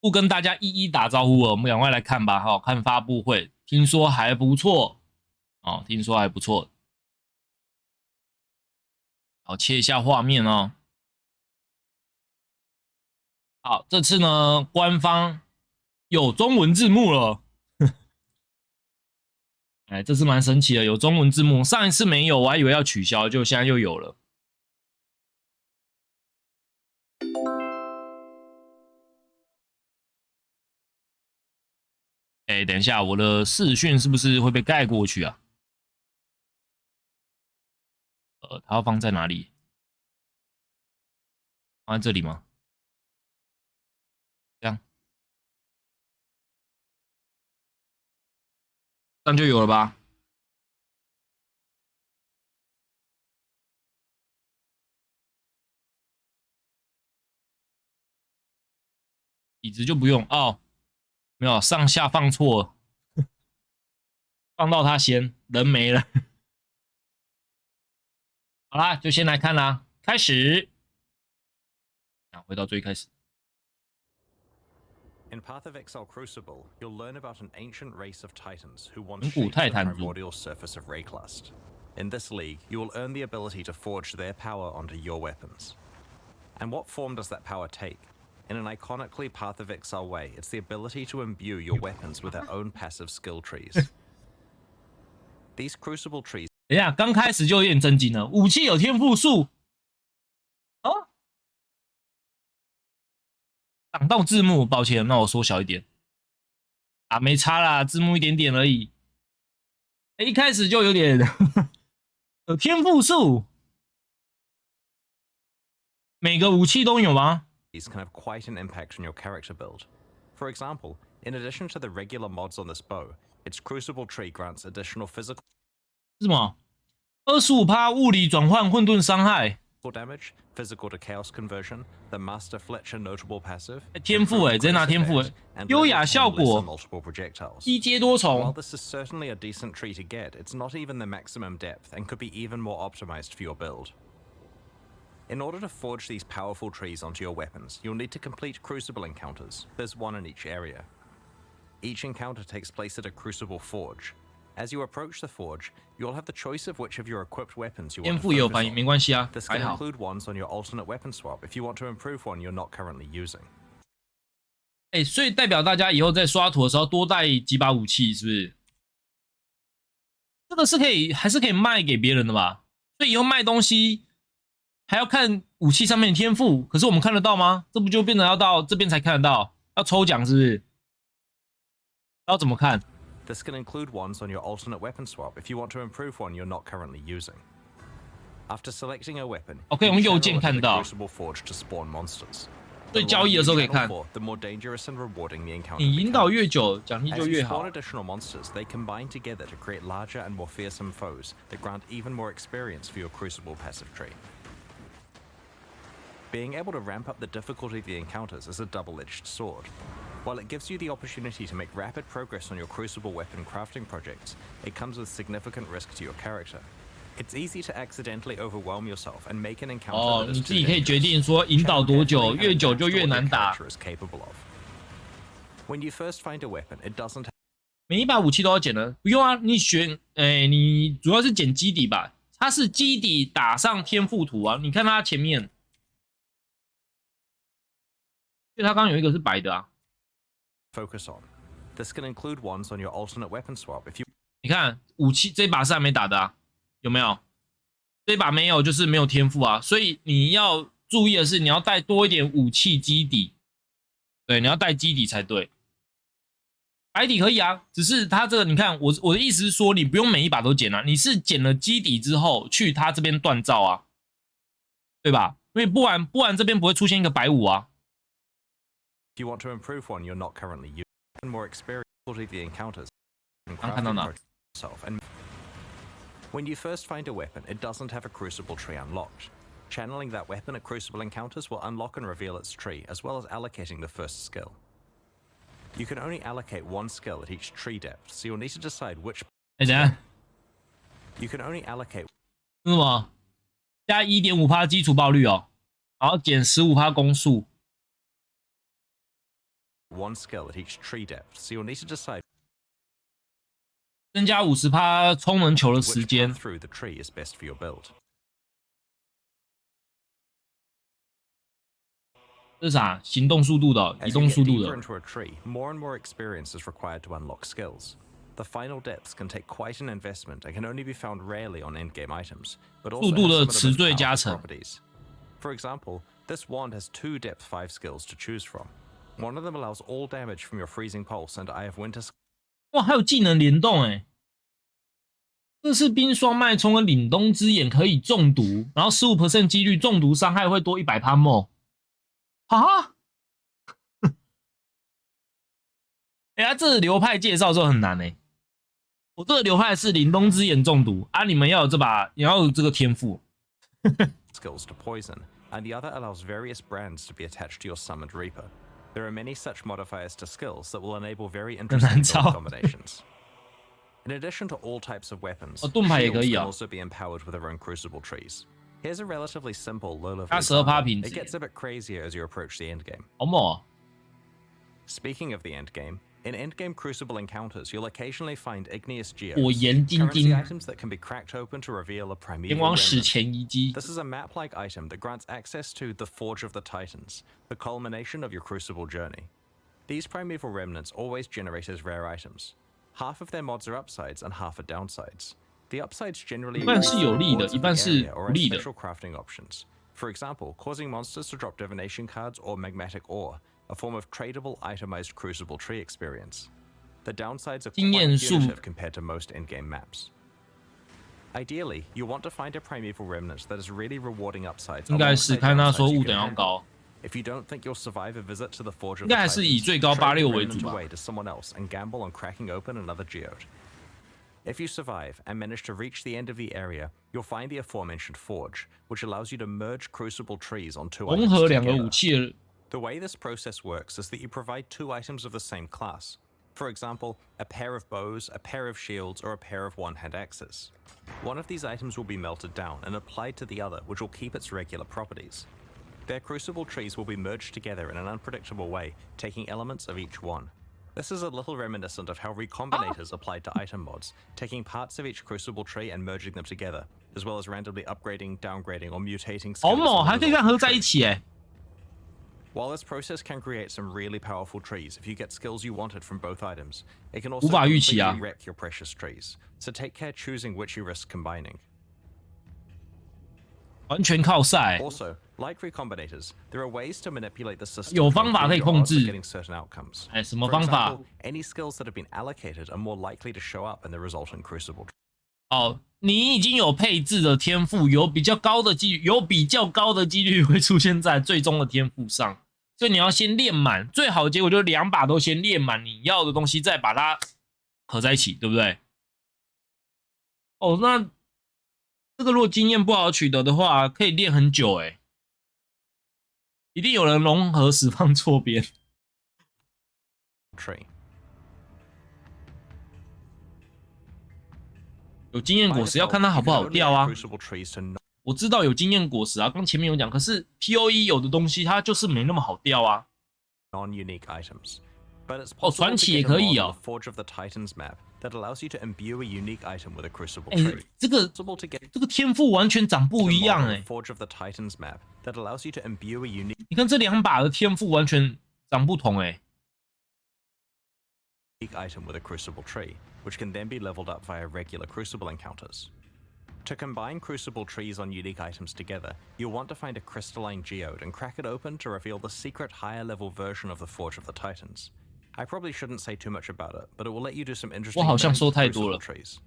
不跟大家一一打招呼了，我们赶快来看吧。哈，看发布会，听说还不错哦，听说还不错。好，切一下画面哦。好，这次呢，官方有中文字幕了。哎，这次蛮神奇的，有中文字幕。上一次没有，我还以为要取消，就现在又有了。哎，等一下，我的视讯是不是会被盖过去啊？它要放在哪里？放在这里吗？这样，这样就有了吧？椅子就不用哦，没有上下放错了，放到它先，人没了。好啦，就先来看啦，开始。回到最开始。In Path of Exile Crucible, you'll learn about an ancient race of titans who once 远古 shaped 泰 the 坦族 primordial surface of Rayclust. In this league, you will earn the ability to forge their power onto your weapons. And what form does that power take? In an iconically Path of Exile way, it's the ability to imbue your weapons with their own passive skill trees. These Crucible trees 等一下，刚开始就有点震惊了，武器有天赋树哦。挡到字幕，抱歉，那我缩小一点啊，没差啦，字幕一点点而已。一开始就有点有天赋树，每个武器都有吗？ can have quite an impact on your character build. For example, in addition to the regular mods on this bow, its Crucible tree grants additional physical 是什么？25%物理转换混沌伤害。 damage, physical to chaos conversion, the Master Fletcher notable passive, 天赋直接拿天赋优雅效果 multiple projectiles. 一阶多重。 While this is certainly a decent tree to get, it's not even the maximum depth and could be even more optimized for your build. In order to forge these powerful trees onto your weapons, you'll need to complete Crucible encounters. There's one in each area. Each encounter takes place at a Crucible forge. As you approach the forge, you'll have the choice of which of your equipped weapons you want to 天赋也有 focus 反应， on. 没关系啊， This 还 can 好。 include ones on your alternate weapon swap if you want to improve one you're not currently using. 所以代表大家以后在刷图的时候多带几把武器，是不是？这个是可以，还是可以卖给别人的吧？所以以后卖东西还要看武器上面的天赋，可是我们看得到吗？这不就变成要到这边才看得到？要抽奖是不是？要怎么看？ This can include ones on your alternate weapon swap if you want to improve one you're not currently using. After selecting a weapon, OK， 用右键看到。 Crucible forge to spawn monsters. 所以交易的时候可以看。 The more dangerous and rewarding the encounter 你引导越久，奖励就越好。 As you spawn additional monsters, they combine together to create larger and more fearsome foes that grant even more experience for your Crucible passive tree. Being able to ramp up the difficulty of the encounters is a double-edged sword. While it gives you the opportunity to make rapid progress on your Crucible weapon crafting projects, it comes with significant risk to your character. It's easy to accidentally overwhelm yourself and make an encounter that is too dangerous. 你自己可以决定说引导多久，越久就越难打。 When you first find a weapon, it doesn't. 每一把武器都要捡的，不用啊，你选，你主要是捡基底吧？它是基底打上天赋图啊，你看它前面，所以它刚刚有一个是白的啊。 Focus on. This can include ones on your alternate weapon swap if you. 你看武器这把是还没打的啊，有没有？这把没有，就是没有天赋啊。所以你要注意的是，你要带多一点武器基底。对，你要带基底才对。白底可以啊，只是它这个你看，我的意思是说，你不用每一把都捡啊，你是捡了基底之后去它这边锻造啊，对吧？因为不然这边不会出现一个白武啊。 If you want to improve one you're not currently using, and more experience with the encounters. 刚看到哪？ When you first find a weapon, it doesn't have a Crucible tree unlocked. Channeling that weapon at Crucible encounters will unlock and reveal its tree, as well as allocating the first skill. You can only allocate one skill at each tree depth, so you'll need to decide which. 等下， You can only allocate. 是什么？加 1.5% 基础爆率哦，然后减15%攻速。one skill at each tree depth, so you'll need to decide 增加50%充能球的时 which 间 path。through the tree is best for your build. 这是啥？行动速度的哦，移 As you 动 get 速度 deeper 的。 into a tree, more and more experience is required to unlock skills. The final depths can take quite an investment and can only be found rarely on endgame items, but 速 also 度 have 的 some of the 词 most 缀加 powerful 成。 properties. For example, this wand has 2 depth 5 skills to choose from. One of them allows all damage from your freezing pulse and Eye of Winter 哇，还有技能联动哎！这是冰霜脉冲的凛冬之眼可以中毒，然后15% 几率中毒伤害会多100%more。啊！哎呀，这个流派介绍的时候很难哎。我这个流派是凛冬之眼中毒啊，你们要有这把，你要有这个天赋。skills to poison, and the other allows various brands to be attached to your summoned Reaper. There are many such modifiers to skills that will enable very interesting build combinations. In addition to all types of weapons, 盾牌也可 shields 以 can 哦。 also be empowered with their own crucible trees. Here's a relatively simple low-level 它12% example. 品 It 质， gets a bit crazier as you approach the endgame. 好猛哦！ Speaking of the endgame, in endgame crucible encounters, you'll occasionally find igneous 火 geodes, 焰晶 currency 晶， items that can be cracked open to reveal a 天 primeval 王史 remnant. 前遗迹。 This is a map-like item that grants access to the Forge of the Titans, the culmination of your Crucible journey. These primeval remnants always generate as rare items. Half of their mods are upsides and half are downsides. The upsides generally 一半是有利的， rewards 一 of 半 the 是 area 不 or in 利的。 special crafting options. For example, causing monsters to drop divination cards or magmatic ore, a form of tradable itemized Crucible tree experience. The downsides are 经 quite 验数 punitive compared to most endgame maps. Ideally, you want to find a primeval remnant that is really rewarding upsides 应该是 alongside 看他 downsides 说 you 物 can 等要 handle. 高， If you don't think you'll survive a visit to the Forge of 应 the 该还是以 Titans, 最高 trade the 86为 remnant 主吧。 away to someone else and gamble on cracking open another geode. If you survive and manage to reach the end of the area, you'll find the aforementioned forge, which allows you to merge crucible trees on 2融 items 合2个 together. 武器的 The way this process works is that you provide 2 items of the same class. For example, a pair of bows, a pair of shields, or a pair of one-hand axes. One of these items will be melted down and applied to the other, which will keep its regular properties. Their crucible trees will be merged together in an unpredictable way, taking elements of each one. This is a little reminiscent of how recombinators applied to item mods, taking parts of each crucible tree and merging them together, as well as randomly upgrading, downgrading, or mutating 好 skills 猛， on the 还可以跟 resulting 合在一 tree. 起哎！ While this process can create some really powerful trees if you get skills you wanted from both items, it can also 无法预期啊。 completely wreck your precious trees, so take care choosing which you risk combining. 完全靠赛。 Also, like recombinators, there are ways to manipulate the system 有 to 方法可以 improve your 控 odds of 制。 getting certain outcomes. 哎，什么 For 方法？ example, any skills that have been allocated are more likely to show up in the resultant crucible. 哦，你已经有配置的天赋，有比较高的几率会出现在最终的天赋上，所以你要先练满，最好的结果就是2把都先练满你要的东西，再把它合在一起，对不对？哦，那这个如果经验不好取得的话，可以练很久哎，一定有人融合释放错边。 Tree. 有经验 By 果实要 default, 看它好 you 不 can 好 only 掉 add 啊。 crucible trees to no- 我知道有经验果实啊，刚前面有讲，可是 POE 有的东西它就是没那么好掉啊。 non-unique items. But it's 哦， possible 传 to 奇也 get a 可以 mod 哦 on。the Forge of the Titans map that allows you to imbue a unique item with a crucible 哎 tree. 这个 Possible to get 这个天赋完全长不 a 一 mod 样 on 哎 the！Forge of the Titans map that allows you to imbue a unique 你看这2把的天赋完全长不同哎。 item with a crucible tree, which can then be leveled up via regular crucible encounters. To combine crucible trees on unique items together, you'll want to find a crystalline geode and crack it open to reveal the secret higher level version of the Forge of the Titans. I probably shouldn't say too much about it, but it will let you do some interesting 我好像 things 说 with 太多 crucible 了。 trees.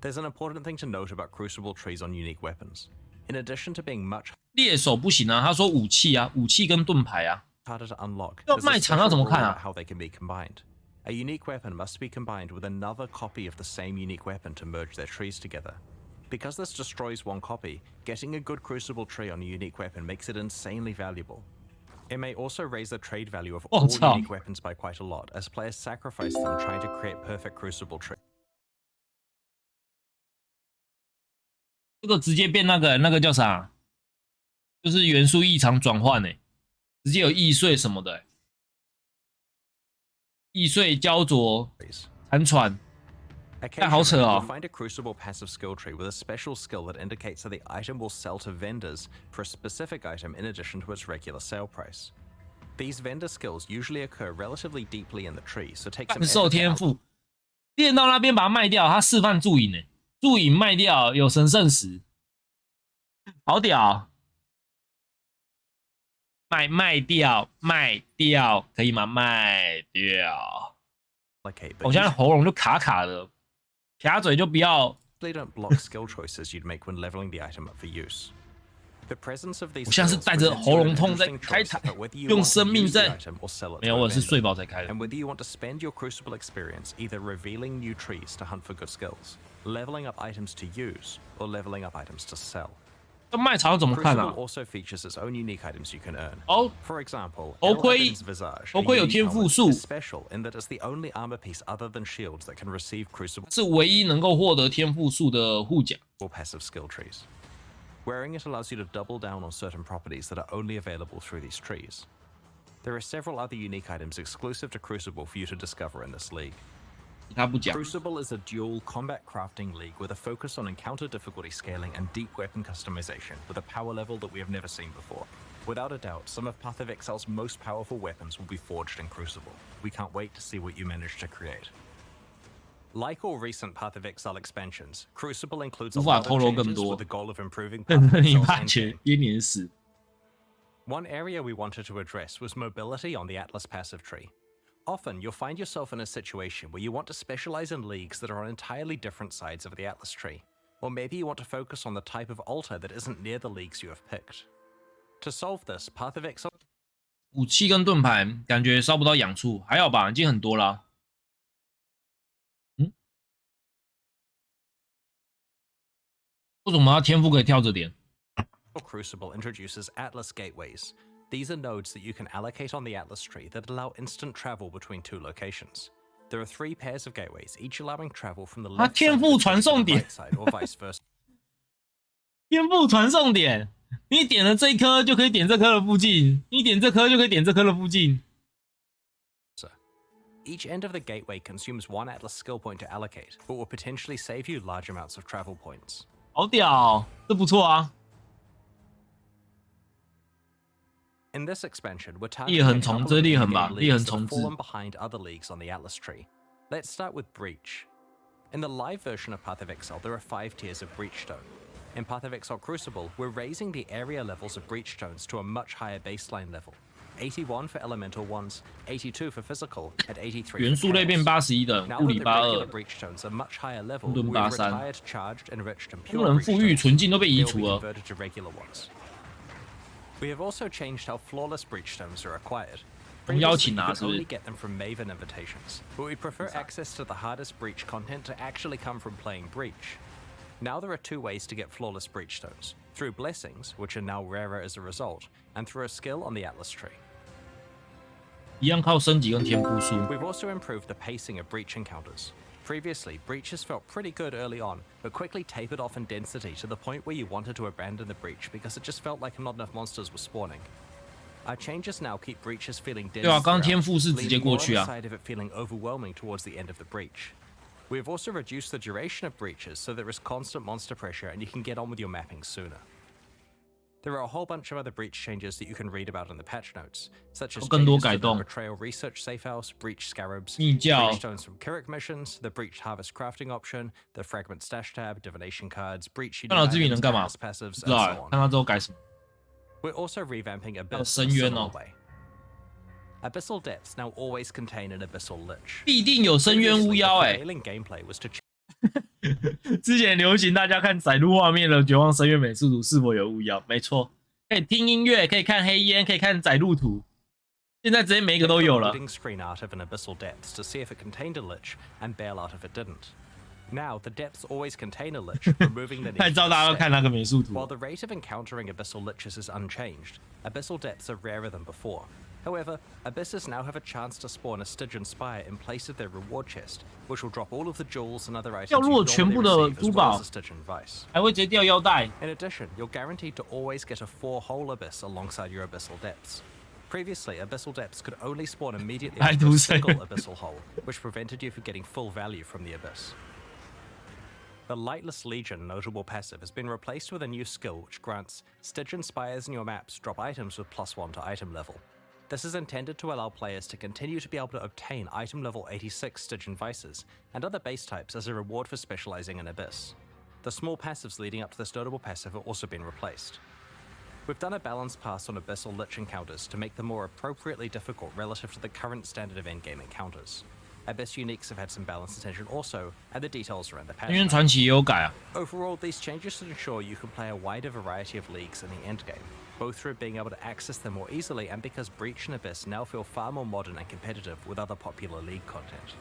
There's an important thing to note about crucible trees on unique weapons. In addition to being much 猎手不行啊，他说武器啊，武器跟盾牌啊。 harder to unlock, 要 there's a 卖场 special 要怎么 rule 看啊？ about how they can be combined. A unique weapon must be combined with another copy of the same unique weapon to merge their trees together. Because this destroys one copy, getting a good crucible tree on a unique weapon makes it insanely valuable. It may also raise the trade value of all 操 unique weapons by quite a lot, as players sacrifice them trying to create perfect crucible tree. 这个直接变那个叫啥？就是元素异常转换哎，直接有易碎什么的哎。易碎焦灼，残喘。 但好扯 Occasionally, 哦 you'll find a Crucible passive skill tree with a special skill that indicates that the item will sell to vendors for a specific item in addition to its regular sale price. These vendor skills usually occur relatively deeply in the tree, so take some 贩售 effort to 天赋，练到那边把它卖掉，他示范助影呢，助影卖掉有神圣石，好屌！卖掉，可以吗？卖掉。 allocate, 我 but 现在喉咙就卡卡的，卡嘴就不要。 usually don't block skill choices you'd make when leveling the item up for use. The presence of these 我现在是 skills 带着 presents 喉 you an 咙痛在 interesting 开 choice 台， about whether you 用 want to 生命 use the 在。 item or sell it 没 to 有， a 我是 vendor. 睡饱才开的。 And whether you want to spend your Crucible experience either revealing new trees to hunt for good skills, leveling up items to use, or leveling up items to sell. 这卖场怎么看 Crucible 啊？ also features its own unique items you can earn. 哦， For example, 头盔 Eleven's Visage, 头盔有 a unique 天赋 helmet, 树， is special in that it's the only armor piece other than shields that can receive Crucible 是唯一能够获得天赋树的护甲。 passive skill trees. Wearing it allows you to double down on certain properties that are only available through these trees. There are several other unique items exclusive to Crucible for you to discover in this league. 他不讲。 Crucible is a dual combat crafting league with a focus on encounter difficulty scaling and deep weapon customization with a power level that we have never seen before. Without a doubt, some of Path of Exile's most powerful weapons will be forged in Crucible. We can't wait to see what you manage to create. Like all recent Path of Exile expansions, Crucible includes a 无法 lot 透 of 露更 changes 多 with the goal of improving Path of 你 Exile's 爸且 endgame. 编年史。 One area we wanted to address was mobility on the Atlas passive tree. Often, you'll find yourself in a situation where you want to specialize in leagues that are on entirely different sides of the Atlas tree. Or maybe you want to focus on the type of altar that isn't near the leagues you have picked. To solve this, Path of Exile 武器跟盾牌感觉烧不到痒处，还好吧，已经很多啦。为什么他天赋可以跳着点？ Crucible introduces Atlas gateways. These are nodes that you can allocate on the Atlas tree that allow instant travel between two locations. There are 3 pairs of gateways, each allowing travel from the left side of the tree to the right side, or vice versa. 天赋传送点，你点了这一颗就可以点这颗的附近，你点这颗就可以点这颗的附近。 Each end of the gateway consumes 1 Atlas skill point to allocate, but will potentially save you large amounts of travel points. 好屌哦，这不错啊。 In this expansion, we're 裂 targeting 痕 a 虫， couple 这是 of 裂痕 in-game 吧？裂 leagues 痕 that 重 have 置。 fallen behind other leagues on the Atlas tree. Let's start with Breach. In the live version of Path of Exile, there are 5 tiers of Breachstone. In Path of Exile Crucible, we're raising the area levels of Breachstones to a much higher baseline level. 81 for elemental ones, 82 for physical, and 83元素类变 chaos. 81等， Now 物 that 理 the 82， regular Breachstones are much higher level, 盾 we've 83 retired charged, enriched, and 功 pure 能富裕、 Breachstones. 纯净都被移 They will 除 be 了。 converted to regular ones. We have also changed how flawless Breachstones are acquired. 从邀 Previously, 请 you 拿 could 是不 only 是？ get them from Maven invitations, but we prefer access to the hardest Breach content to actually come from playing Breach. Now there are 2 ways to get flawless Breachstones, through Blessings, which are now rarer as a result, and through a skill on the Atlas tree. 一样靠升级跟天赋树。 We've also improved the pacing of Breach encounters. Previously, Breaches felt pretty good early on, but quickly tapered off in density to the point where you wanted to abandon the Breach because it just felt like not enough monsters were spawning. Our changes now keep Breaches feeling dense 对啊，刚刚 throughout, 天赋是直接 leaning 过 more on 去 the 啊。 side of it feeling overwhelming towards the end of the Breach. We have also reduced the duration of Breaches so there is constant monster pressure and you can get on with your mapping sooner. There are a whole bunch of other Breach changes that you can read about in the patch notes, such as 有更多 changes to 改 the 动。 Betrayal Research Safe House, Breach Scarabs, 密教 Breach Stones from Kirik missions, the Breached Harvest crafting option, the Fragment Stash tab, Divination cards, Breach 看到这笔能 items, 干嘛？ Atlas passives, 不知 and 道 so 欸， on. 看到之后改什么？ We're also revamping 还有 Abyss 深 in a 渊 similar 哦， way. Abyssal depths now always contain an Abyssal Lich. 必定有深渊巫 Previously, 妖 the 哎。 prevailing gameplay was to 之前流行大家看载入画面的绝望深渊美术图是否有巫妖？没错，可以听音乐，可以看黑烟，可以看载入图。现在直接每一个都有了。 loading screen art of an Abyssal depths to see if it contained a Lich, and bail out if it didn't. Now, the depths always contain a Lich, removing the 太 need 知道 for 大家 the 要看 step. 那个美术图 While。the rate of encountering Abyssal Liches is unchanged, Abyssal depths are rarer than before. However, Abysses now have a chance to spawn a Stygian Spire in place of their reward chest, which will drop all of the jewels and other items 掉 you 落 normally 全部的 receive, 珠 as well 宝 as a Stygian Vice. 还会直接掉腰带。 In addition, you're guaranteed to always get a 4-hole Abyss alongside your Abyssal depths. Previously, abyssal depths could only spawn immediately 白 after 毒 a 水 single abyssal hole, which prevented you from getting full value from the abyss. The Lightless Legion notable passive has been replaced with a new skill which grants Stygian Spires in your maps drop items with +1 to item level. This is intended to allow players to continue to be able to obtain item level 86 Stygian Vices and other base types as a reward for specializing in Abyss. The small passives leading up to this notable passive have also been replaced. We've done a balance pass on Abyssal Lich encounters to make them more appropriately difficult relative to the current standard of endgame encounters. Abyss uniques have had some balance attention also, and the details are in the 因为 patch. 传奇也有改啊。 Overall, these changes should ensure you can play a wider variety of leagues in the endgame, both through being able to access them more easily and because Breach and Abyss now feel far more modern and competitive with other popular league content.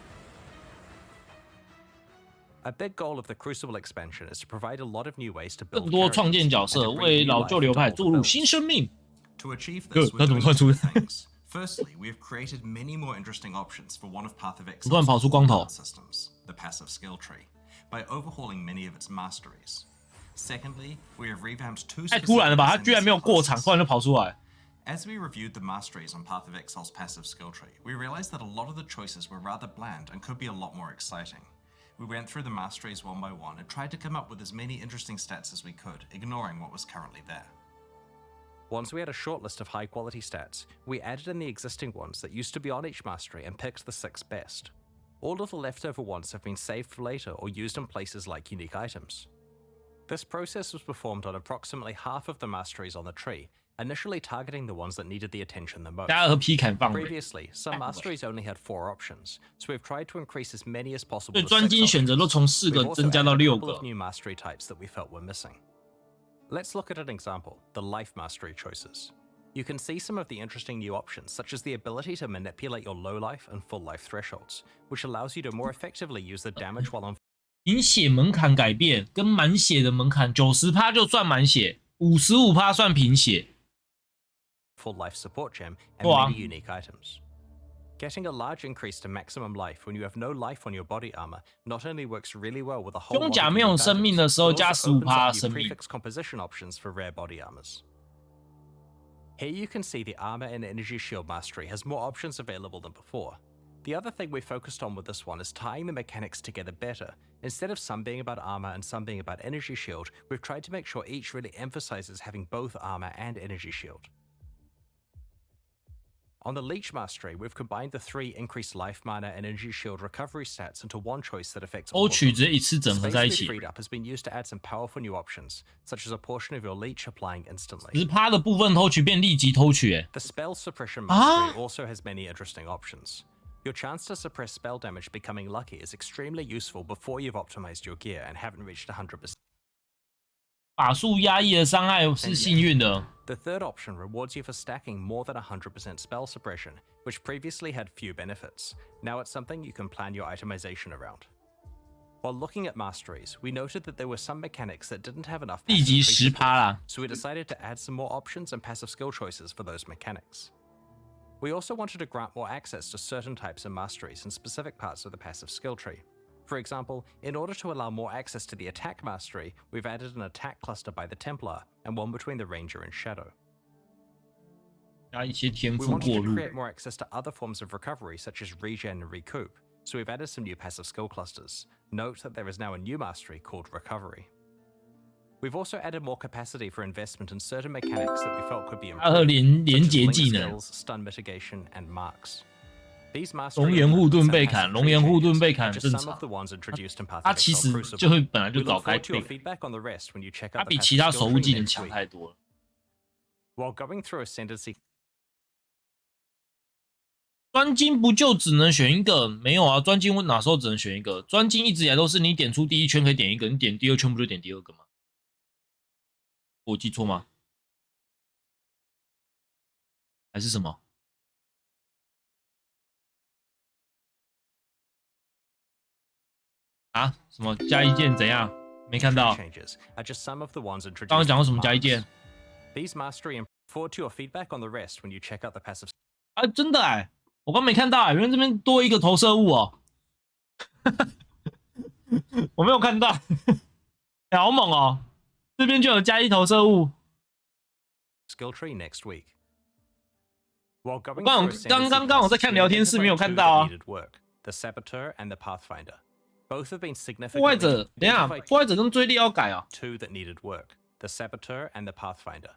A big goal of the Crucible expansion is to provide a lot of new ways to 更 build 多创 characters 建角 and 色， to bring 为 new 老 life 旧流 into 派 older 注入 builds. 新生命。 To achieve this, we're 他怎么 doing 突然 two 出现？ things. Firstly, we have created many more interesting options for one of Path of 突然跑出光头。 Exil's systems, the passive skill tree, by overhauling many of its masteries. Secondly, we have revamped two 太突然了吧！他 specific 居然没有过场， classes. 突然就跑出来。 As we reviewed the masteries on Path of Exile's passive skill tree, we realized that a lot of the choices were rather bland and could be a lot more exciting. We went through the masteries one by one and tried to come up with as many interesting stats as we could, ignoring what was currently there. Once we had a short list of high quality stats, we added in the existing ones that used to be on each mastery and picked the 6 best. All of the leftover ones have been saved for later or used in places like unique items. This process was performed on approximately half of the masteries on the tree, initially targeting the ones that needed the attention the most. 大家和 P 砍放了。 Previously, some masteries only had 4 options, so we've tried to increase as many as possible 对 to 专 6精选择都 options. 从4 We've 个 also 增加 added 到 a 6 couple of 个。 new mastery types that we felt were missing. Let's look at an example, the life mastery choices. You can see some of the interesting new options, such as the ability to manipulate your low life and full life thresholds, which allows you to more effectively use the damage while on 饮血门槛改变，跟满血的门槛90%就算满血，55%算贫血。 full life support gem and Wow. many unique items. Getting a large increase to maximum life when you have no life on your body armor not only works really well with a whole 胸 lot 甲 of 没有 unique 生命 items, 的时候 but 加 also opens up 15% new 生命。 prefix composition options for rare body armors. Here you can see the armor and energy shield mastery has more options available than before. The other thing we focused on with this one is tying the mechanics together better. Instead of some being about armor and some being about energy shield, we've tried to make sure each really emphasizes having both armor and energy shield. On the Leech Mastery, we've combined the 3 increased life mana and energy shield recovery stats into one choice that affects all 欧 of 曲 them. 直接一次整合 Space 在一 we've 起。 freed up has been used to add some powerful new options, such as a portion of your Leech applying instantly. 10%的部分偷取变立即偷取，哎， The Spell Suppression Ah. Mastery also has many interesting options. Your chance to suppress spell damage becoming lucky is extremely useful before you've optimized your gear and haven't reached 100%. 法术压抑的伤害是幸运的。 The third option rewards you for stacking more than 100% spell suppression, which previously had few benefits. Now it's something you can plan your itemization around. While looking at masteries, we noted that there were some mechanics that didn't have enough 立 passive 即 tree 10% support, 啦。 so we decided to add some more options and passive skill choices for those mechanics. We also wanted to grant more access to certain types of masteries in specific parts of the passive skill tree. For example, in order to allow more access to the attack mastery, we've added an attack cluster by the Templar and one between the Ranger and Shadow. 加一些天 We 赋 wanted 过 to 路。 create more access to other forms of recovery, such as regen and recoup, so we've added some new passive skill clusters. Note that there is now a new mastery called Recovery. We've also added more capacity for investment in certain mechanics that we felt could be 它和 improved, 连 such as 结 link 技能， skills, stun mitigation, and marks. These 龙 mastery 岩护盾 improvements 被 and 砍， passive 龙 tree 岩护盾 changes 被 are 砍 just 正 some 常 of。the ones introduced in Path 它 of 其 Exile 实就 Crucible. 会本来就 We 早 look 该 forward to your 被， feedback on the rest when you check 它 out the 比其 passive 他 skill 守护 tree 技能 next 强 week. 太多了。 While going through Ascendancy 专精不就只能选一个？没有啊，专精我哪时候只能选一个？专精一直以来都是你点出第一圈可以点一个，你点第二圈不就点第二个吗？我记错吗？还是什么？啊？什么加一键怎样？没看到。 changes are just some of the ones 刚刚 introduced. 讲过什么 with 加一 marks. 键？ These mastery and forward to your feedback on the rest when you check out the passive 啊，真的哎，我刚没看到哎，原来这边多一个投射物哦，我没有看到，哎，好猛哦，这边就有加一投射物。 skill tree next week. While going 刚 through Ascendancy 刚我 Plus, 在看 we 聊天室， identified 没有 two 看到 that 啊。 needed work: the Saboteur and the Pathfinder. Both have been 破坏者， significantly 等一下， identified 破坏者跟追猎要改啊。 two that needed work: the Saboteur and the Pathfinder.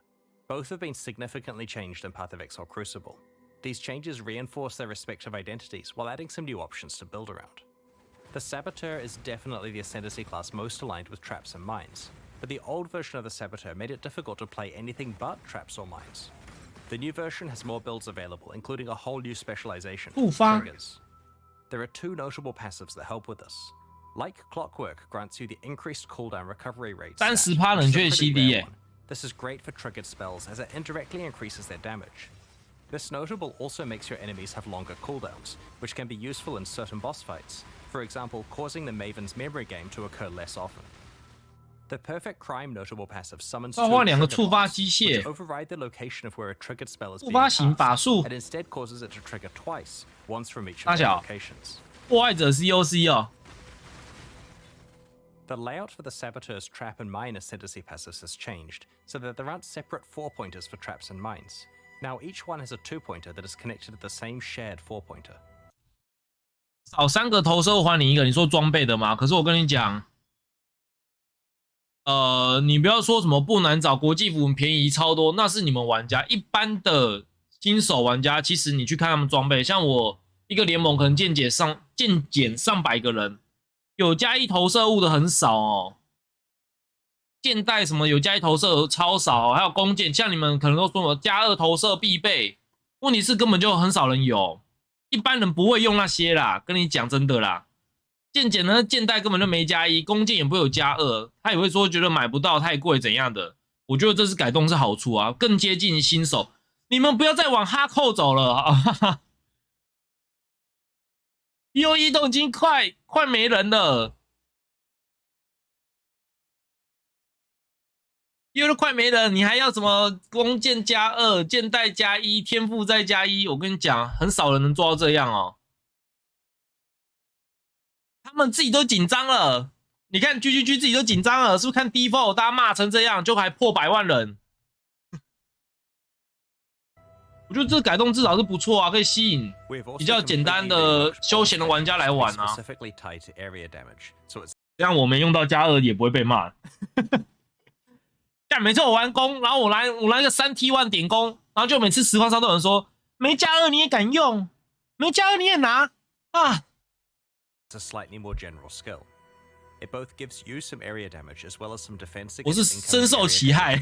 Both have been significantly changed in Path of Exile Crucible. These changes reinforce their respective identities while adding some new options to build around. The Saboteur is definitely the Ascendancy class most aligned with traps and mines, but the old version of the Saboteur made it difficult to play anything but traps or mines. The new version has more builds available, including a whole new specialization, 触发 triggers. There are two notable passives that help with this. Like Clockwork grants you the increased cooldown recovery rate stat, 30% which is a 冷却 pretty CD rare 耶。 one. This is great for triggered spells as it indirectly increases their damage. This notable also makes your enemies have longer cooldowns, which can be useful in certain boss fights, for example causing the Maven's memory game to occur less often. The Perfect Crime notable passive summons 召 two 唤两个 trigger 触发 blocks, 机 which 械， override the location of where a triggered spell is 触 being 发型法 cast, 术 and instead causes it to trigger twice, once from each 大 of their 小 locations. 破坏者 COC 哦。 The layout for the Saboteur's Trap and Mine Ascendancy passives has changed, so that there aren't separate 4-pointers for traps and mines. Now each one has a 2-pointer that is connected to the same shared 4-pointer. 少3个投射还你1个，你说装备的吗？可是我跟你讲，你不要说什么不难找，国际服便宜超多，那是你们玩家。一般的新手玩家，其实你去看他们装备，像我一个联盟可能渐减上百个人，有加一投射物的很少哦。剑带什么有加一投射超少、哦，还有弓箭，像你们可能都说什么加2投射必备，问题是根本就很少人有，一般人不会用那些啦。跟你讲真的啦，剑简呢剑带根本就没加1，弓箭也不会有加2，他也会说觉得买不到太贵怎样的。我觉得这次改动是好处啊，更接近新手。你们不要再往哈扣走了啊！POE 都已经快没人了。因为快没人，你还要什么弓箭加2，箭带加1，天赋再加1？我跟你讲，很少人能做到这样哦。他们自己都紧张了，你看 GGG 自己都紧张了，是不是看 default 大家骂成这样，就还破100万人？我觉得这个改动至少是不错啊，可以吸引比较简单的休闲的玩家来玩啊。这样我没用到加2也不会被骂。但每次我玩弓，然后我来一个3T1点弓，然后就每次实况上都有人说没加2你也敢用，没加2你也拿啊。It's a slightly more general skill. It both gives you some area damage as well as some defense 我是 against 深受其害。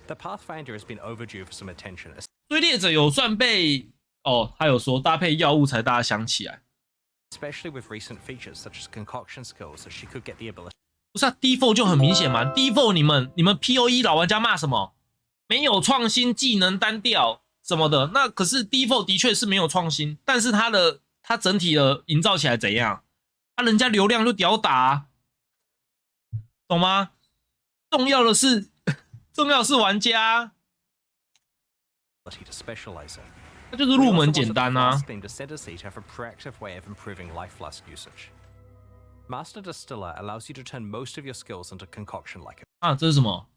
The Pathfinder has been overdue for some attention. 追猎者有算被他有说搭配药物才大家想起来。Especially with recent features such as concoction skills that she could get the ability. 不是啊 ，default 就很明显嘛。default 你们 POE 老玩家骂什么？没有创新，技能单调什么的。那可是 default 的确是没有创新，但是它整体的营造起来怎样？人家流量就屌打、啊，懂吗？重要的是玩家，那就是入门简单啊。Master Distiller allows you to turn most of your skills into concoction-like. 啊，这是什么？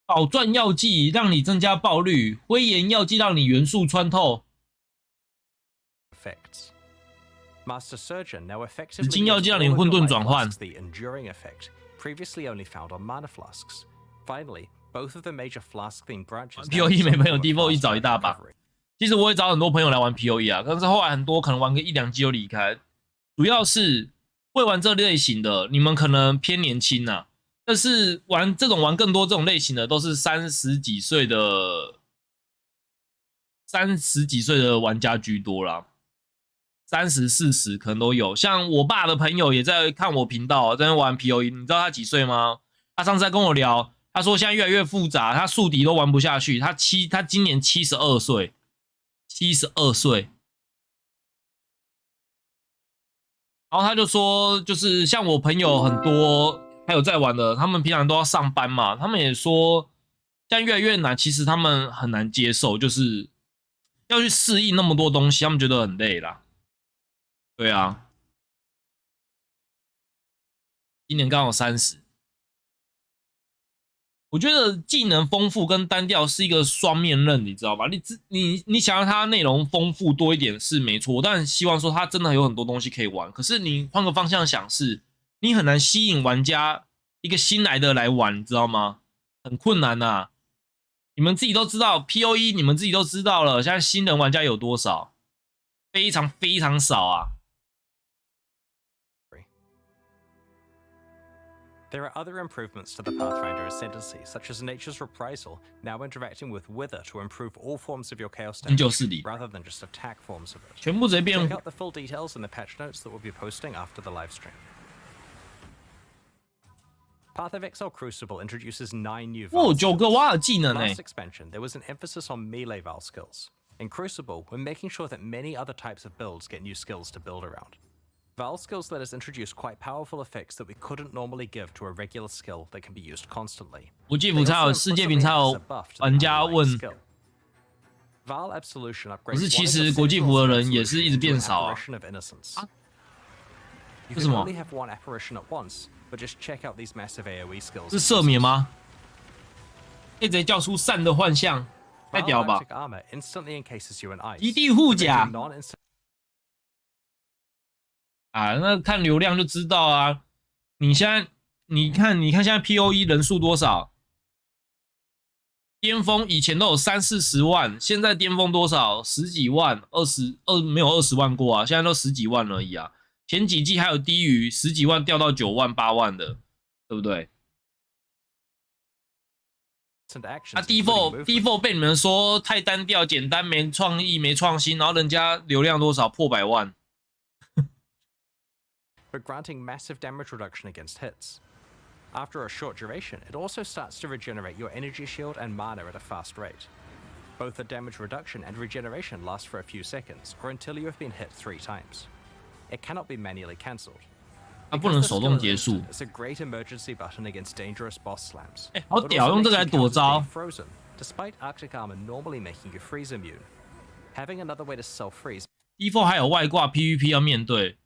宝钻药剂让你增加爆率，灰岩药剂让你元素穿透。Effects. Master Surgeon now 紫金 effectively 药剂让你混沌转换。 the enduring effect previously only found on mana flasks. Finally, both of the major flask-themed branches. POE 没朋友 default 一找一大把。其实我也找很多朋友来玩 POE 啊，但是后来很多可能玩个1-2季就离开。主要是会玩这类型的，你们可能偏年轻啊，但是玩更多这种类型的，都是30几岁的玩家居多啦，30、40可能都有。像我爸的朋友也在看我频道，在那玩 POE， 你知道他几岁吗？他上次在跟我聊，他说现在越来越复杂，他宿敌都玩不下去。他今年72岁，72岁。然后他就说，就是像我朋友很多还有在玩的，他们平常都要上班嘛，他们也说现在越来越难，其实他们很难接受，就是要去适应那么多东西，他们觉得很累啦。对啊，今年刚好30，我觉得技能丰富跟单调是一个双面刃，你知道吧？你想要它内容丰富多一点是没错，但希望说它真的有很多东西可以玩。可是你换个方向想是，你很难吸引玩家一个新来的来玩，你知道吗？很困难呐。你们自己都知道 ，POE 你们自己都知道了，现在新人玩家有多少？非常非常少啊。There are other improvements to the Pathfinder Ascendancy, such as Nature's Reprisal, now interacting with Wither to improve all forms of your Chaos damage, rather than just attack forms of it. 全部直接变。 Check out the full details in the patch notes that we'll be posting after the live stream. Path of Exile Crucible introduces 9 new Val 9个瓦尔技能欸。 Last expansion, there was an emphasis on melee Val skills. In Crucible, we're making sure that many other types of builds get new skills to build around. Val skills let us introduce quite powerful effects that we couldn't normally give to a regular skill that can be used constantly. 国际服才有世界品才有玩家问， Val Absolution 可是其实国际服的人也是一直变少啊。为什么？是赦免吗？可以直接叫出善的幻象，太屌吧！极地护甲。 啊，那看流量就知道啊！你现在，你看现在 POE 人数多少？巅峰以前都有30-40万，现在巅峰多少？10几万，没有20万过啊，现在都10几万而已啊。前几季还有低于10几万掉到9万、8万的，对不对？啊 ，default 被你们说太单调、简单、没创意、没创新，然后人家流量多少破100万。 but granting massive damage reduction against hits. After a short duration, it also starts to regenerate your energy shield and mana at a fast rate. Both the damage reduction and regeneration last for a few seconds, or until you have been hit 3 times. It cannot be manually cancelled. 它不能手动结束。 It's a great emergency button against dangerous boss slams. 好屌，用这个来躲招。 Frozen, despite Arctic armor normally making you freeze immune. Having another way to self-freeze. default 还有外挂 PVP 要面对。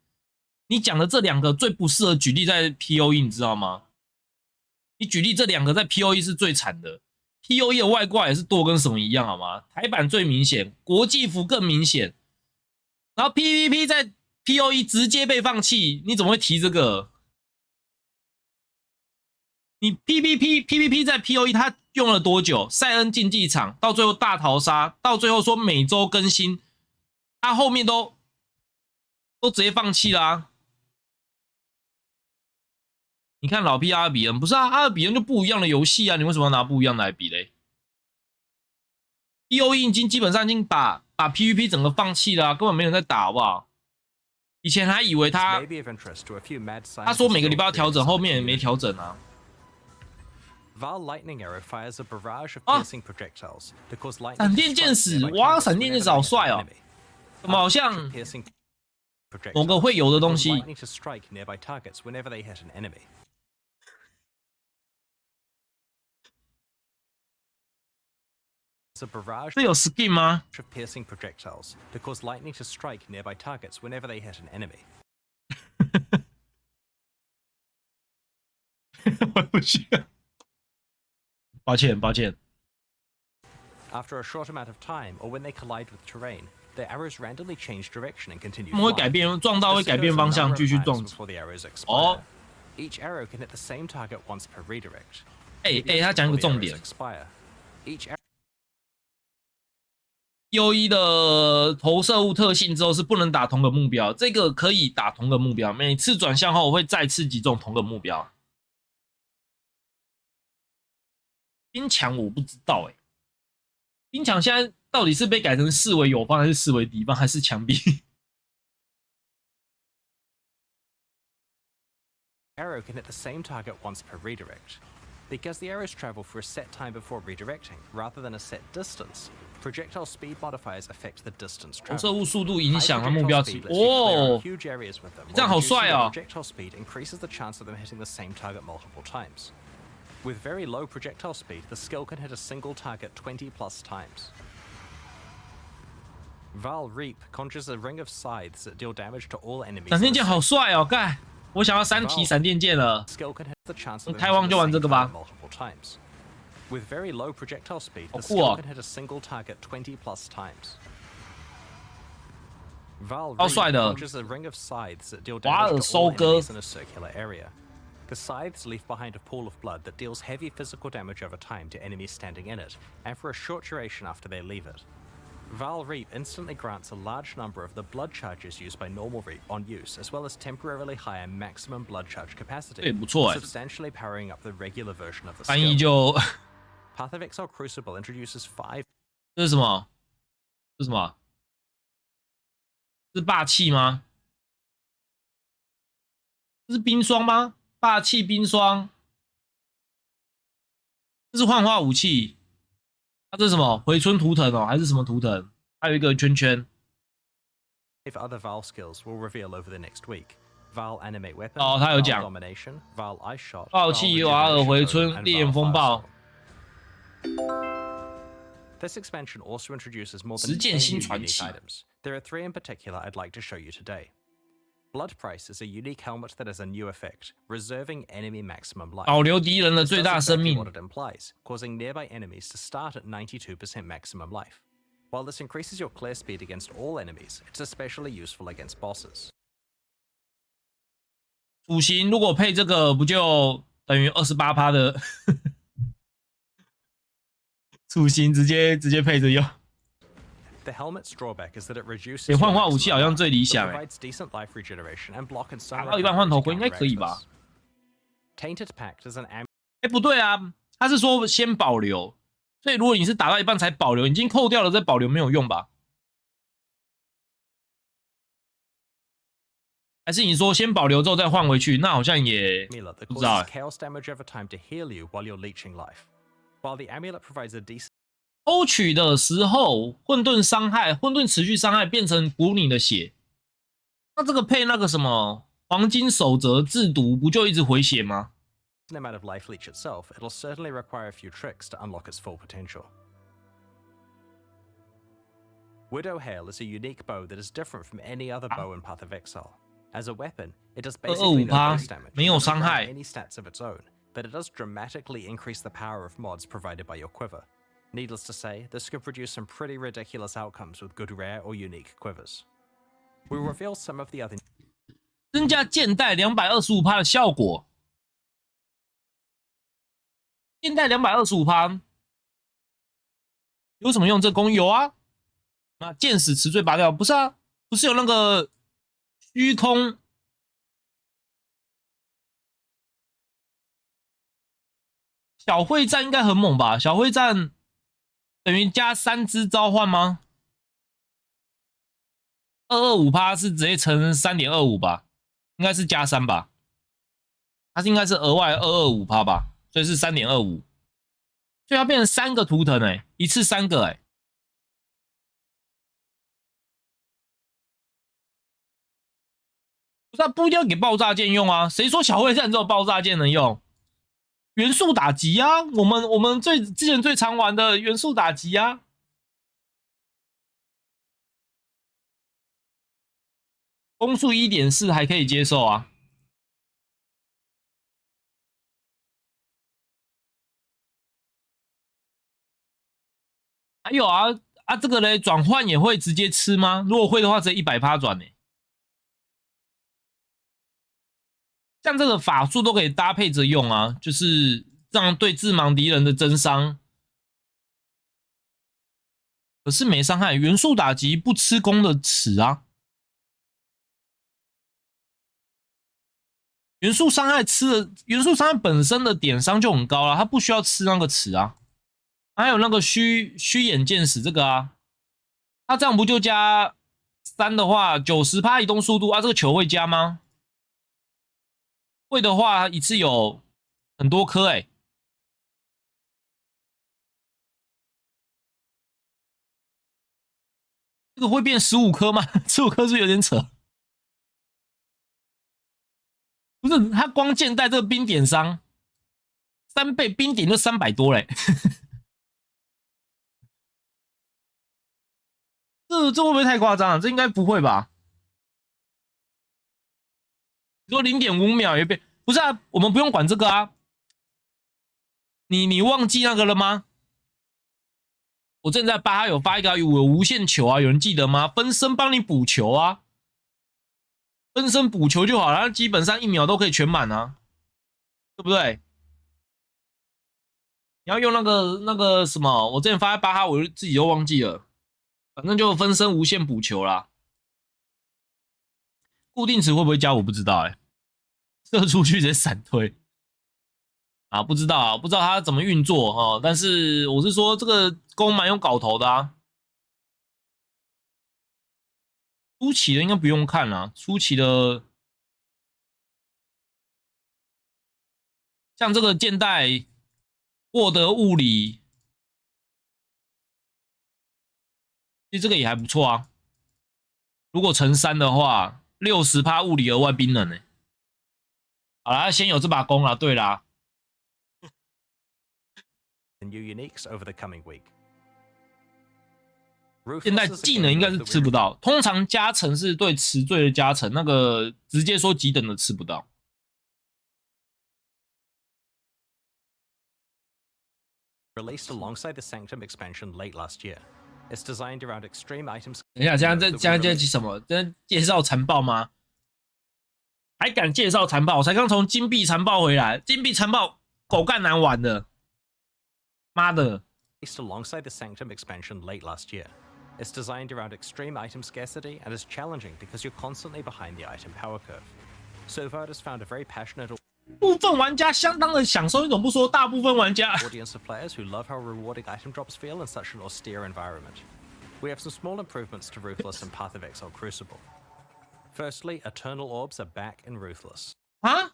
你讲的这2个最不适合举例在 POE， 你知道吗？你举例这2个在 POE 是最惨的 ，POE 的外挂也是多跟什么一样，好吗？台版最明显，国际服更明显，然后 PVP 在 POE 直接被放弃，你怎么会提这个？你 PVP 在 POE 它用了多久？塞恩竞技场到最后大逃杀，到最后说每周更新，它后面都直接放弃啦、你看老 P 阿尔比恩不是啊，阿尔比恩就不一样的游戏啊，你为什么要拿不一样的来比嘞 ？POE 已经基本上已经把 PVP 整个放弃了、啊，根本没人在打，好不好？以前还以为他说每个礼拜要调整，后面也没调整啊。啊！闪电剑士，哇，闪电剑士好帅哦，怎么好像某个会游的东西？ 这有 skin 吗？我不去。抱歉。After a short amount of time, or when they collide with terrain, the arrows randomly change direction and continue. 他们会改变，撞到会改变方向，继续撞。哦。 Each arrow can hit the same target once per redirect. 他讲一个重点。POE 的投射物特性之后是不能打同个目标，这个可以打同个目标，每次转向后会再次击中同个目标。冰墙我不知道冰墙现在到底是被改成视为友方还是视为敌方还是墙壁？ Arrow can hit the same target once per redirect. Because the arrows travel for a set time before redirecting, rather than a set distance, projectile speed modifiers affect the distance traveled. 投射物速度影响了目标值。哦，这样好帅哦！ Projectile speed increases the chance of them hitting the same target multiple times. With very low projectile speed, the skill can hit a single target 20+ times. Val Reap conjures a ring of scythes that deal damage to all enemies. 闪电剑好帅哦，盖！我想要3体闪电剑了。开荒就玩这个吧。With very low projectile speed, the 好酷哦 skill can hit a single target 20+ times. Val 超帅的 launches a ring of scythes that deal 华尔 damage to 收 all 割 enemies in a circular area. The scythes leave behind a pool of blood that deals heavy physical damage over time to enemies standing in it, and for a short duration after they leave it. Val Reap instantly grants a large number of the blood charges used by normal Reap on use, as well as temporarily higher maximum blood charge 这 capacity, 也不错哎， substantially powering up the regular version of the 翻译 skill. 就 Path of Exile Crucible introduces 5这是什么？这是什么？是霸气吗？这是冰霜吗？霸气冰霜，这是幻化武器。它这是什么？回春图腾哦，还是什么图腾？还有一个圈圈。 other Val skills will reveal over the next week. Val Animate Weapon, 哦，他有 Val 讲 Domination, Val Ice Shot, 暴 Val 气瓦尔回 Regeneration 春 Bow, and 烈焰 Val 风暴。 Firestorm. This expansion also introduces more than 实践 10 新 new 传 unique 奇。 items. There are 3 in particular I'd like to show you today. Blood Price is a unique helmet that has a new effect, reserving enemy maximum life. 保留敌人的 This 最 does 大生 exactly 命 what。it implies, causing nearby enemies to start at 92% maximum life. While this increases your clear speed against all enemies, it's especially useful against bosses. 土型如果配这个，不就等于28%的土型直接配着用？ The helmet's drawback is that it reduces 换 your 化武器 maximum 好像 life, 最理 but 想 provides decent life regeneration and block and stun 打到一半换 recovery 头 to 盔应该可以 counteract 吧？ this. Tainted Pact is an 哎，不对啊，他是说先保留，所以如果你是打到一半才保留，已经扣掉了，再保留没有用吧？还是你说先保留之后再换回去？那好像也 amulet that 不知道 causes chaos damage over time to heal you while you're leeching life. While the amulet provides a decent 抽取的时候，混沌伤害、混沌持续伤害变成补你的血，那这个配那个什么黄金守则制毒，不就一直回血吗？ amount of life leech itself, it'll certainly require a few tricks to unlock its full potential. Widow Hail is a unique bow that is different from any other bow in Path of Exile. As a weapon, it does basically no base damage, 没有 it doesn't 伤害 grant any stats of its own, but it does dramatically increase the power of mods provided by your quiver. Needless to say, this could produce some pretty ridiculous outcomes with good rare or unique quivers. We'll reveal some of the other 增加剑带225%的效果。剑带225%有什么用？这功有啊。那剑矢词缀拔掉，不是啊？不是有那个虚空小会战应该很猛吧？小会战等于加3只召唤吗？225%是直接乘 3.25 吧？应该是加3吧？它是应该是额外225%吧？所以是 3.25， 所以它变成3个图腾哎，一次3个哎。不是、啊，不一定要给爆炸剑用啊？谁说小会战只有爆炸剑能用？元素打击啊，我们之前最常玩的元素打击啊。攻速 1.4 还可以接受啊。还有啊这个嘞转换也会直接吃吗？如果会的话，直接100%转呢。像这个法术都可以搭配着用啊，就是这样对致盲敌人的增伤。可是没伤害，元素打击不吃攻的尺啊。元素伤害元素伤害本身的点伤就很高了，它不需要吃那个尺啊。还有那个虚眼剑矢这个啊，它这样不就加3的话，90%移动速度啊，这个球会加吗？会的话，一次有很多颗哎。这个会变15颗吗？15颗是有点扯。不是，他光剑带这个冰点伤3倍，冰点就300多嘞。这会不会太夸张了？这应该不会吧？你说0.5秒也变，不是啊？我们不用管这个啊。你忘记那个了吗？我之前在巴哈有发一个有无限球啊，有人记得吗？分身帮你补球啊，分身补球就好了，基本上1秒都可以全满啊，对不对？你要用那个什么，我之前发在巴哈，我就自己都忘记了，反正就分身无限补球啦。固定词会不会加我不知道射出去直接闪退啊，不知道它怎么运作哦。但是我是说这个弓蛮有搞头的啊。初期的应该不用看啦，初期的像这个剑带获得物理，其实这个也还不错啊。如果乘3的话，60%物理额外冰冷好啦，先有这把弓啦，对啦。现在技能应该是吃不到，通常加成是对词缀的加成，那个直接说几等的吃不到。Released alongside the Sanctum expansion late last year. It's designed around extreme items. 等一下，现在这什么？这介绍残暴吗？还敢介绍残暴？我才刚从金币残暴回来，金币残暴狗干难玩的，妈的！ Released alongside the Sanctum expansion late last year. It's designed around extreme item scarcity and is challenging because you're constantly behind the item power curve. So Vod has found a very passionate 部分玩家相当的享受，你怎么不说大部分玩家 audience of players who love how rewarding item drops feel in such an austere environment. We have some small improvements to Ruthless and Path of Exile Crucible. Firstly, Eternal Orbs are back in Ruthless. 啊？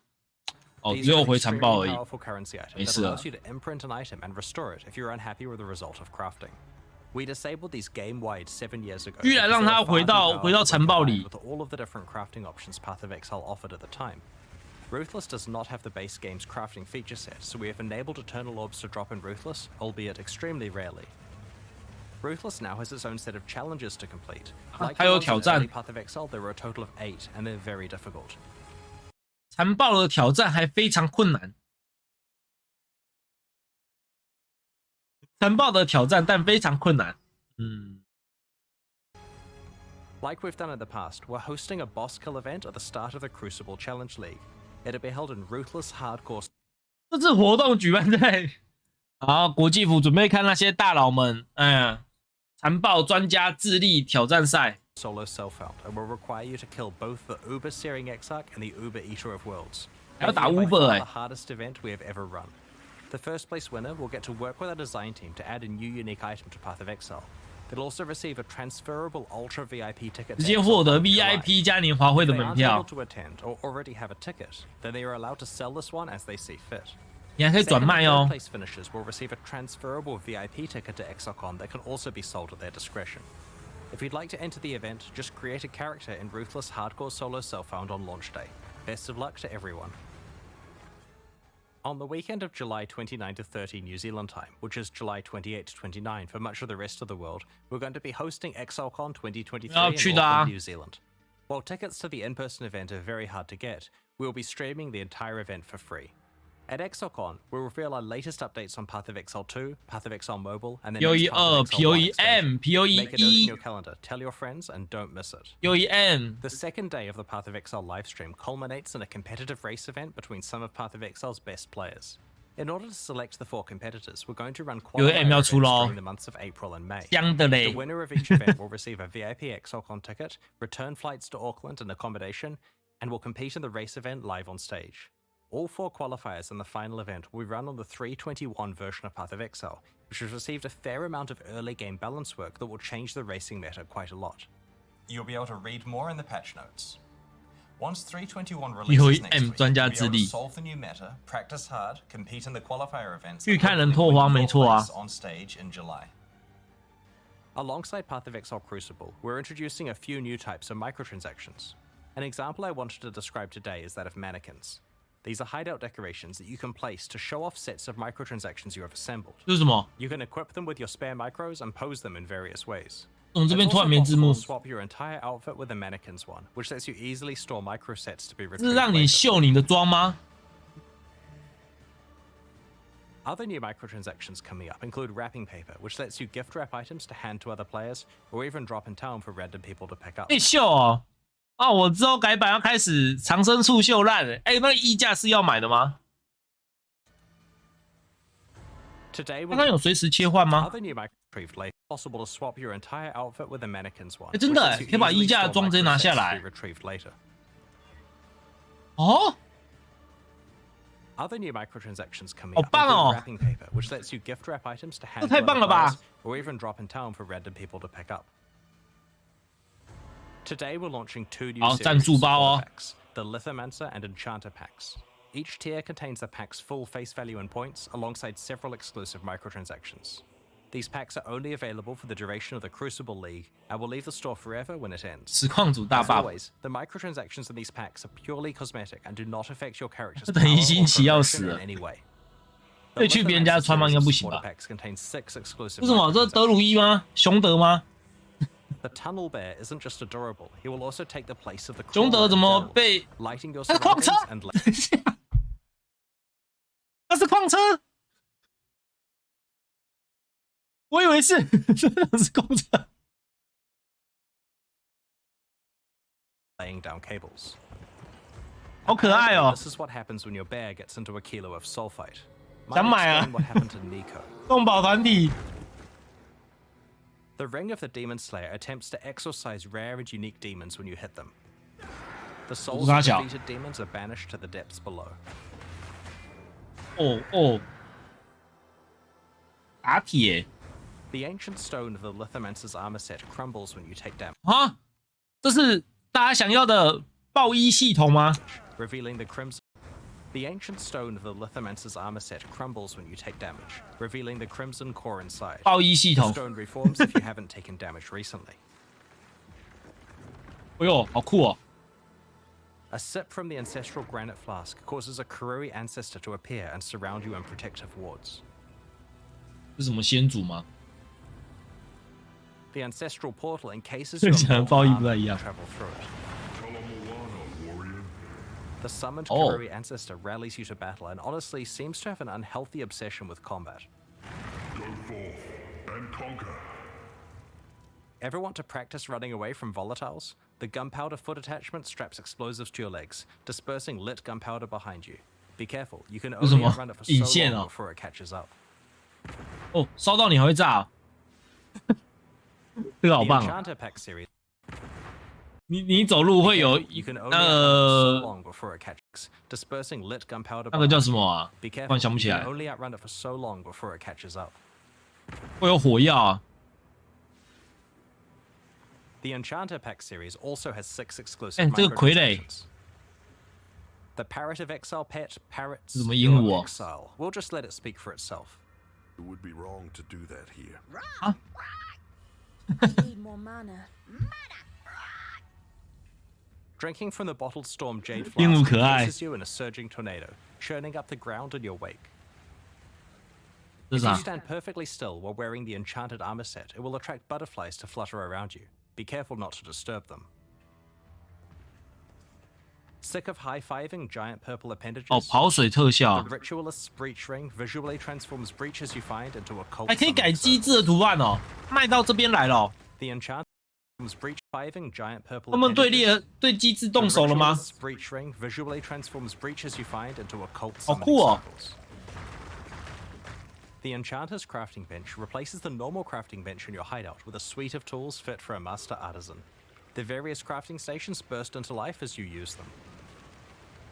哦，只有回残暴而已， powerful currency item 没 that 事啊。 allows you to imprint an item and restore it if you're unhappy with the result of crafting. We disabled these game-wide 7 years ago. 居然让他回到残暴里。 With all of the different crafting options Path of Exile offered at the time. Ruthless does not have the base game's crafting feature set, so we have enabled Eternal Orbs to drop in Ruthless, albeit extremely rarely. Ruthless now has its own set of challenges to complete. Like 还有挑战。 Path of Exile, there are a total of 8, and they're very difficult. 残暴的挑战还非常困难，残暴的挑战但非常困难。Like we've done in the past, we're hosting a boss kill event at the start of the Crucible Challenge League. It'll be held in Ruthless Hardcore. 这次活动举办在国际服准备看那些大佬们，残暴专家智力挑战赛。 Solo self-found, and will require you to kill both the Uber Searing Exarch and the Uber Eater of Worlds. 还要打 By Uber far the hardest event we have ever run. The first place winner will get to work with our design team to add a new unique item to Path of Exile. They'll also receive a transferable Ultra VIP ticket. 直接获得 VIP 嘉年华会的门票。 to attend or already have a ticket, then they are allowed to sell this one as they see fit. 你还可以转卖哦。 Place finishers will receive a transferable VIP ticket to ExileCon that can also be sold at their discretion. If you'd like to enter the event, just create a character in Ruthless Hardcore Solo Self-Found on launch day. Best of luck to everyone. On the weekend of July 29 to 30 New Zealand time, which is July 28 to 29 for much of the rest of the world, we're going to be hosting ExileCon 2023 in Auckland, New Zealand. While tickets to the in-person event are very hard to get, we'll be streaming the entire event for free. At ExileCon, we'll reveal our latest updates on Path of Exile 2, Path of Exile Mobile, and the next Path of Exile 1 expansion. Make a note in your calendar, tell your friends, and don't miss it. POE3. The second day of the Path of Exile livestream culminates in a competitive race event between some of Path of Exile's best players. In order to select the 4 competitors, we're going to run qualifier events during the months of April and May. The winner of each event will receive a VIP ExileCon ticket, return flights to Auckland and accommodation, and will compete in the race event live on stage. All 4 qualifiers in the final event will be run on the 3.21 version of Path of Exile, which has received a fair amount of early game balance work that will change the racing meta quite a lot. You'll be able to read more in the patch notes. Once 3.21 releases next week, you'll be able to solve the new meta, practice hard, compete in the qualifier events, and hopefully place on stage in July. Alongside Path of Exile Crucible, we're introducing a few new types of microtransactions. An example I wanted to describe today is that of mannequins. These are hideout decorations that you can place to show off sets of microtransactions you have assembled. 这是什么？ You can equip them with your spare micros and pose them in various ways. 我们这边 It's 突 also 然没字幕 possible to， swap your entire outfit with a mannequin's one, which lets you easily store micro sets to be 这是 retrieved 让你 later. 秀你的妆吗？ Other new microtransactions coming up include wrapping paper, which lets you gift wrap items to hand to other players, or even drop in town for random people to pick up. 可以秀哦！哦，我之后改版要开始长生树秀烂了。哎，那个衣架是要买的吗？ Today, 刚刚有随时切换吗？ other new microtransactions make it possible to swap your entire outfit with a mannequin's one. 哎，真的哎，可以把衣架的装直接拿下来。哦。 Other new microtransactions coming 好 up 棒 include 哦！ wrapping paper, which lets you gift wrap items to hand 这 to 太 other 棒了吧 players, or even drop in town for random people to pick up. Today we're launching 2 new 好， series 赞助包 of 哦。 packs, the Lithomancer and Enchanter packs. Each tier contains the pack's full face value and points, alongside several exclusive microtransactions. These packs are only available for the duration of the Crucible League, and will leave the store forever when it ends. 实况组大 As buff， always, the microtransactions in these packs are purely cosmetic and do not affect your character's 等于 power 新 or 奇要 progression 死 in 了。 any way. 对，去别人家穿吗？应该不行吧？ contains 6 exclusive 为什么？这是德鲁伊吗？熊德吗？ The Tunnel Bear isn't just adorable; he will also take the place of the 熊德怎么 Crawler 被？ lighting your 那是矿车 surroundings and 等一下，那是矿车。我以为是，真的是矿车。 laying down cables. 好可爱哦！ This is what happens when your bear gets into a kilo of sulfite. 想买啊 Might explain what happened to Nico. 动保团体。 The Ring of the Demon Slayer attempts to exorcise rare and unique demons when you hit them. The souls of defeated demons are banished to the depths below. 哦哦，打铁 The ancient stone of the Lithomancer's armor set crumbles when you take damage, 啊！这是大家想要的爆衣系统吗？ revealing the crimson. The ancient stone of the Lithomancer's armor set crumbles when you take damage, revealing the crimson core inside. 爆衣系 The 统， stone reforms if you haven't taken damage recently. 哎呦，好酷哦！ A sip from the ancestral granite flask causes a Kurui ancestor to appear and surround you in protective wards. 是什么先祖吗？ The ancestral portal encases 这 your 讲的 mortal 爆衣 armor 不太一 and 样。 travel through it. The summoned Oh. Kurui ancestor rallies you to battle and honestly seems to have an unhealthy obsession with combat. Go forth and conquer. Ever want to practice running away from volatiles? The gunpowder foot attachment straps explosives to your legs, dispersing lit gunpowder behind you. Be careful, you can 为什 only 么 outrun it for 引 so 线 long 哦？ before it catches up. 哦，烧到你还会炸哦？这个好 The 棒哦！ Enchanter Pack series 你走路会有 you can only 那 outrun it for so 个 long before it catches, dispersing lit gunpowder 那个叫 behind 什 you. 么啊？ Be 突然 careful, 想不 you 起 can 来， only outrun it for so long before it catches up. 会有火药啊！ The Enchanter Pack series also has 6 exclusive 哎，这个傀儡 microtransactions. The Parrot of Exile pet, Parrots 怎么鹦鹉 Your 哦？ Exile. We'll just let it speak for itself. It would be wrong to do that here. Need more mana. Drinking from the bottled storm jade 鹦鹉 flask 可爱， places you in a surging tornado, churning up the ground in your wake. 这 If 是 you 啥？ stand perfectly still while wearing the enchanted armor set, it will attract butterflies to flutter around you. Be careful not to disturb them. Sick of high-fiving giant purple appendages? 哦，跑水特效 The Ritualist's Breach Ring visually transforms breaches you find into a cult 还可以改 summoning 机 circle. 制的图案哦，卖到这边来了哦。 The Enchanted breach fiving giant purple 他们对 appendages. 猎对机制 The 动手了吗？ Ritualist's Breach Ring visually transforms breaches you find into occult 好 summoning 酷哦！ circles. The Enchanter's crafting bench replaces the normal crafting bench in your hideout with a suite of tools fit for a master artisan. The various crafting stations burst into life as you use them.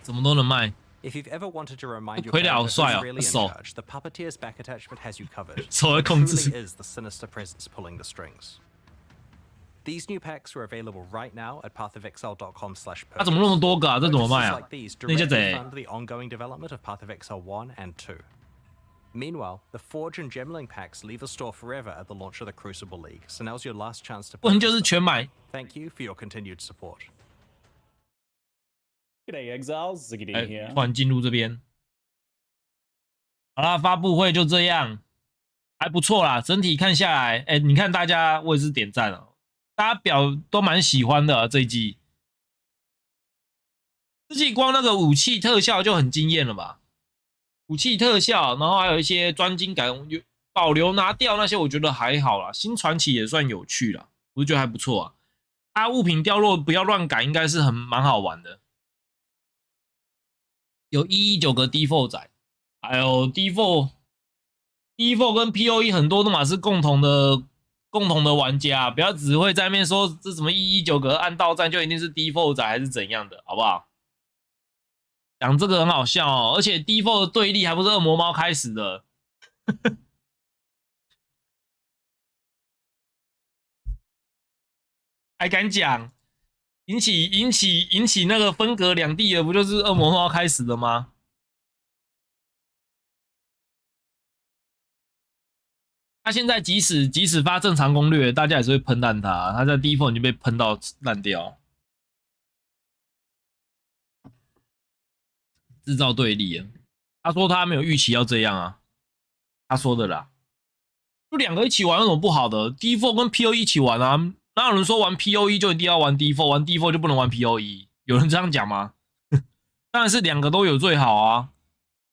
怎么都能卖， If you've ever wanted to remind your 傀儡好 character 帅 who's 哦， really in 手 charge, the Puppeteer's back attachment has you covered. 手会 It 控制 truly is the sinister presence pulling the strings. These new packs are available right now at pathofexile.com/purchase. 它怎么那么多个啊？这怎么卖 Purchases 啊 like？these 那些 directly 贼 fund the ongoing development of Path of Exile 1 and 2. Meanwhile, the Forge and Gemling packs leave the store forever at the launch of the Crucible League, so now's your last chance to 不然就 purchase 是 them. 全买。 Thank you for your continued support. G'day Exiles, Ziggy 哎， here. 突然进入这边。好啦，发布会就这样，还不错啦。整体看下来，哎，你看大家，我也是点赞哦，大家表都蛮喜欢的、啊、这一季。这季光那个武器特效就很惊艳了吧？武器特效，然后还有一些专精感保留拿掉那些，我觉得还好啦。新传奇也算有趣啦，我觉得还不错啊。它物品掉落不要乱改，应该是蛮好玩的。有119个 default 仔，还有 default 跟 POE 很多都嘛是共同的玩家，不要只会在那边说这什么119个按到站就一定是 default 仔还是怎样的，好不好？讲这个很好笑哦，而且 default 的对立还不是恶魔猫开始的，还敢讲，引起那个分隔两地的，不就是恶魔猫开始的吗？他现在即使发正常攻略，大家也是会喷烂他，他在default已经被喷到烂掉，制造对立了。他说他没有预期要这样啊，他说的啦。就两个一起玩有什么不好的 ？default 跟 POE 一起玩啊，哪有人说玩 POE 就一定要玩 default， 玩 default 就不能玩 POE？ 有人这样讲吗？当然是两个都有最好啊。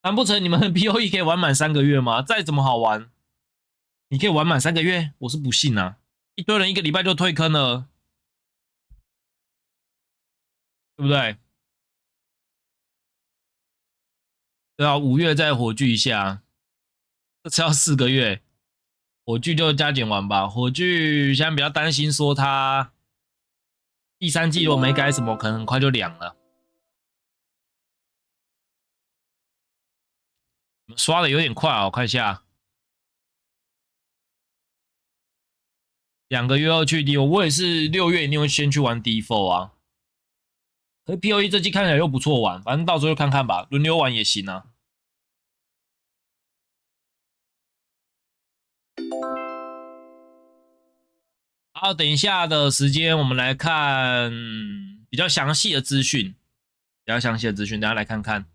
难不成你们 POE 可以玩满3个月吗？再怎么好玩，你可以玩满3个月？我是不信啊！一堆人1个礼拜就退坑了，对不对？对啊，5月再火炬一下，这次要4个月。火炬就加减玩吧。火炬现在比较担心说它第3季如果没改什么，可能很快就凉了。刷的有点快啊，我看一下，2个月后去 default， 我也是6月一定会先去玩 default 啊。可是 POE 这季看起来又不错玩，反正到时候就看看吧，轮流玩也行啊。好，等一下的时间我们来看比较详细的资讯，等一下来看看。